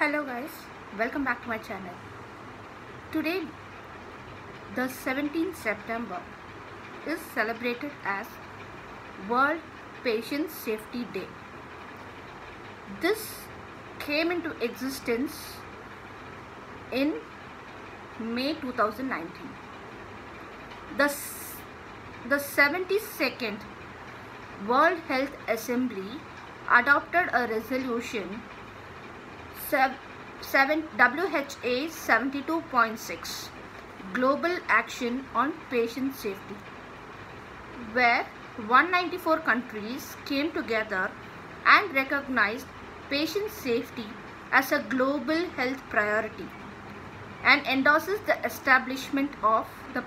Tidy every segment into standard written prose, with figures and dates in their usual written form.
Hello guys, welcome back to my channel. Today the 17th September is celebrated as World Patient Safety Day. This came into existence in May 2019. The 72nd World Health Assembly adopted a resolution WHA 72.6 Global Action on Patient Safety, where 194 countries came together and recognized patient safety as a global health priority and endorses the establishment of the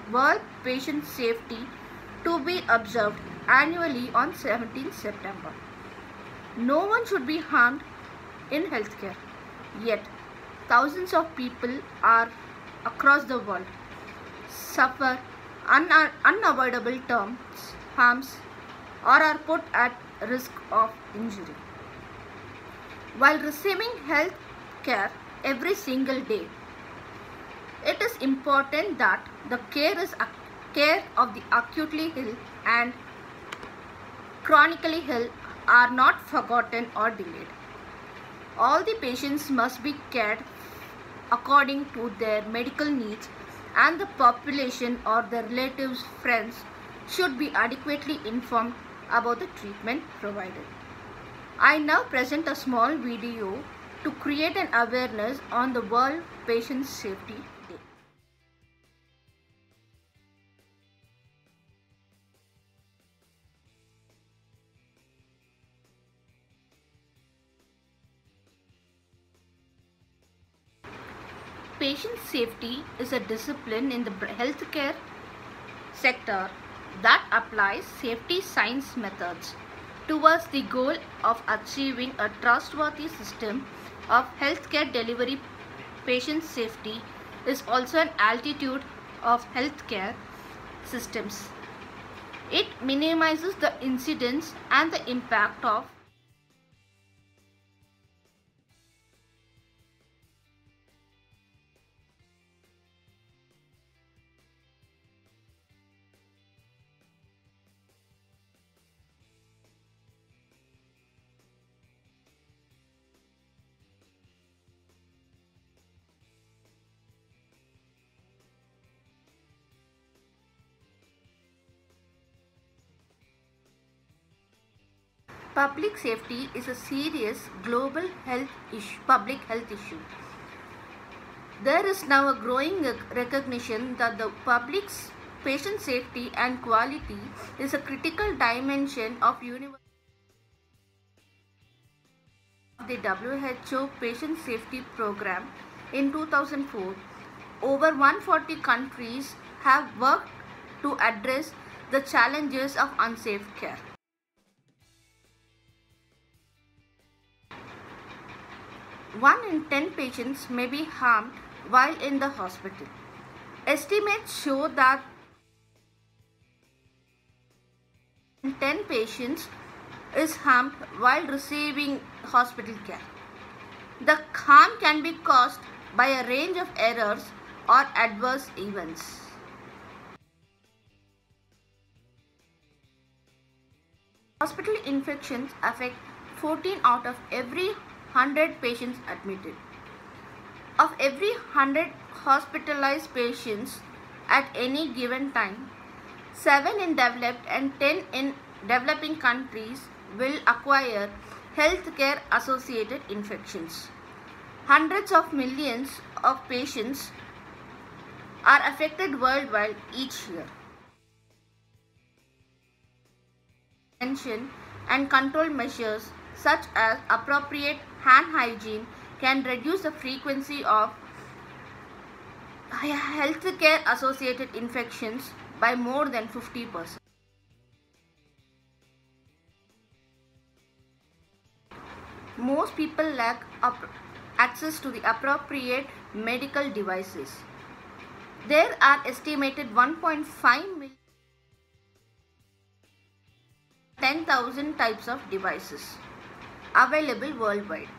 World Patient Safety to be observed annually on 17th September. No one should be harmed in healthcare, yet thousands of people are across the world suffer unavoidable harms or are put at risk of injury. While receiving health care every single day, it is important that the care of the acutely ill and chronically ill are not forgotten or delayed. All the patients must be cared according to their medical needs, and the population or their relatives, friends should be adequately informed about the treatment provided. I now present a small video to create an awareness on the World Patient Safety Day. Patient safety is a discipline in the healthcare sector that applies safety science methods towards the goal of achieving a trustworthy system of healthcare delivery. Patient safety is also an altitude of healthcare systems. It minimizes the incidence and the impact of public safety is a serious global public health issue. There is now a growing recognition that the public's patient safety and quality is a critical dimension of the WHO Patient Safety Program. In 2004, over 140 countries have worked to address the challenges of unsafe care. One in 10 patients may be harmed while in the hospital. Estimates show that 10 patients is harmed while receiving hospital care. The harm can be caused by a range of errors or adverse events. Hospital infections affect 14 out of every 100 patients admitted. Of every 100 hospitalized patients at any given time, 7 in developed and 10 in developing countries will acquire healthcare associated infections. Hundreds of millions of patients are affected worldwide each year. Prevention and control measures such as appropriate hand hygiene can reduce the frequency of healthcare associated infections by more than 50%. Most people lack access to the appropriate medical devices. There are estimated 1.5 million 10,000 types of devices available worldwide.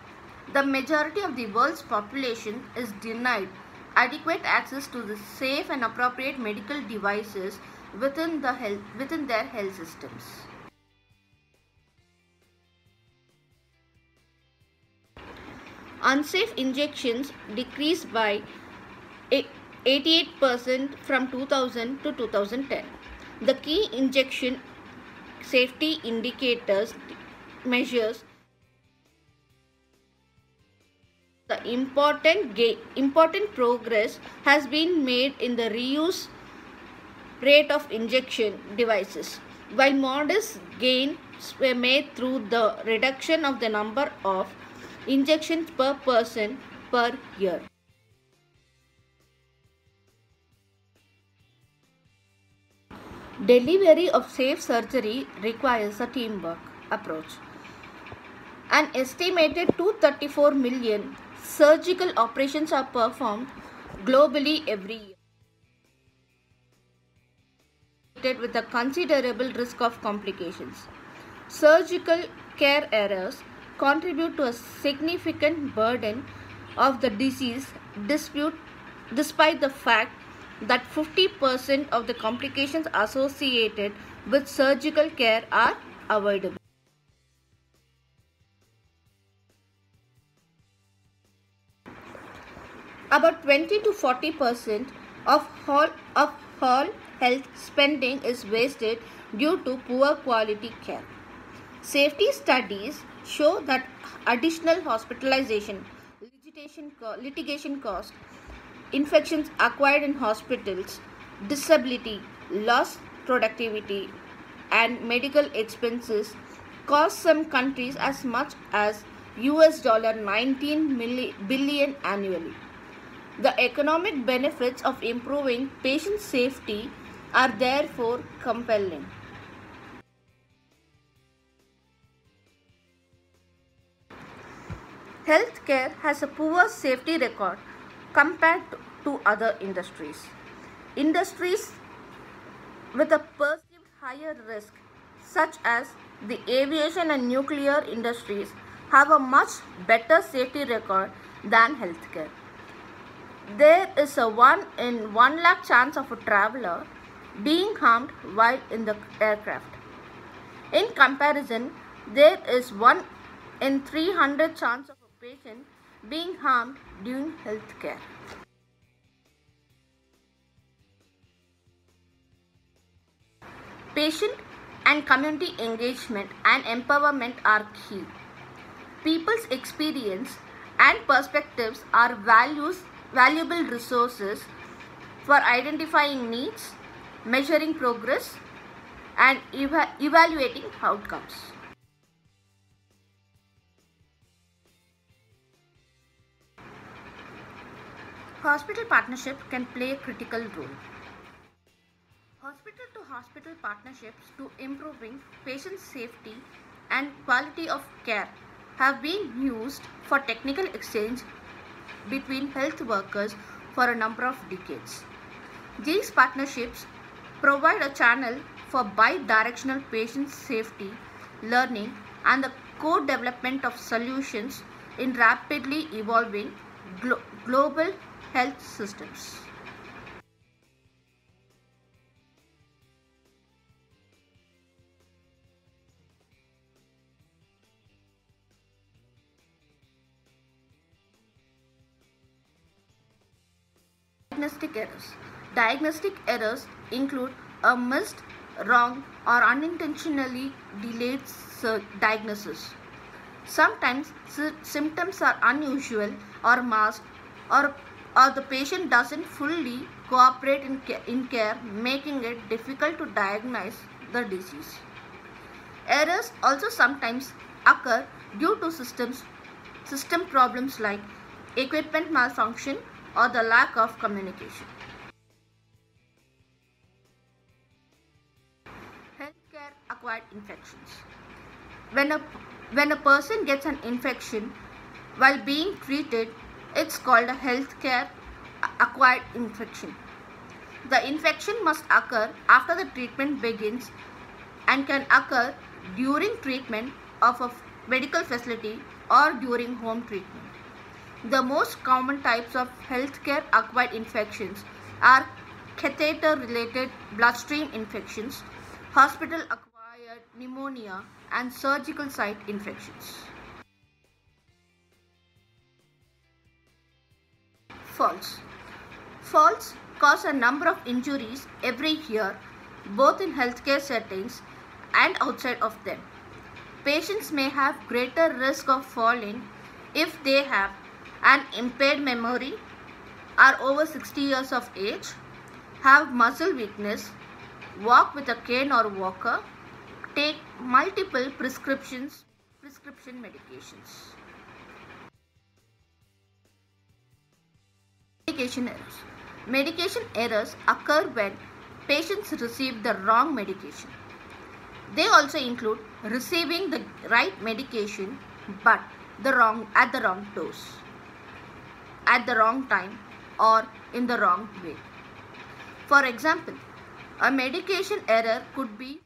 The majority of the world's population is denied adequate access to the safe and appropriate medical devices within their health systems. Unsafe injections decreased by 88% from 2000 to 2010. The key injection safety indicators measures the important progress has been made in the reuse rate of injection devices, while modest gains were made through the reduction of the number of injections per person per year. Delivery of safe surgery requires a teamwork approach. An estimated 234 million surgical operations are performed globally every year, with a considerable risk of complications. Surgical care errors contribute to a significant burden of the disease despite the fact that 50% of the complications associated with surgical care are avoidable. About 20 to 40% of all health spending is wasted due to poor quality care. Safety studies show that additional hospitalization, litigation costs, infections acquired in hospitals, disability, lost productivity, and medical expenses cost some countries as much as $19 billion annually. The economic benefits of improving patient safety are therefore compelling. Healthcare has a poor safety record compared to other industries. Industries with a perceived higher risk, such as the aviation and nuclear industries, have a much better safety record than healthcare. There is a 1 in 1 lakh chance of a traveler being harmed while in the aircraft. In comparison, there is 1 in 300 chance of a patient being harmed during healthcare. Patient and community engagement and empowerment are key. People's experience and perspectives are valuable resources for identifying needs, measuring progress, and evaluating outcomes. Hospital partnership can play a critical role. Hospital-to-hospital partnerships to improving patient safety and quality of care have been used for technical exchange between health workers for a number of decades. These partnerships provide a channel for bi-directional patient safety learning and the co-development of solutions in rapidly evolving global health systems. Diagnostic errors. Diagnostic errors include a missed, wrong, or unintentionally delayed diagnosis. Sometimes symptoms are unusual or masked, or the patient doesn't fully cooperate in care, making it difficult to diagnose the disease. Errors also sometimes occur due to system problems like equipment malfunction or the lack of communication. Healthcare acquired infections. When a person gets an infection while being treated, it's called a healthcare acquired infection. The infection must occur after the treatment begins and can occur during treatment of a medical facility or during home treatment. The most common types of healthcare acquired infections are catheter-related bloodstream infections, hospital-acquired pneumonia, and surgical site infections. Falls. Falls cause a number of injuries every year, both in healthcare settings and outside of them. Patients may have greater risk of falling if they have an impaired memory, are over 60 years of age, have muscle weakness, walk with a cane or walker, take multiple prescription medications. Medication errors. Medication errors occur when patients receive the wrong medication. They also include receiving the right medication but at the wrong dose, at the wrong time, or in the wrong way. For example, a medication error could be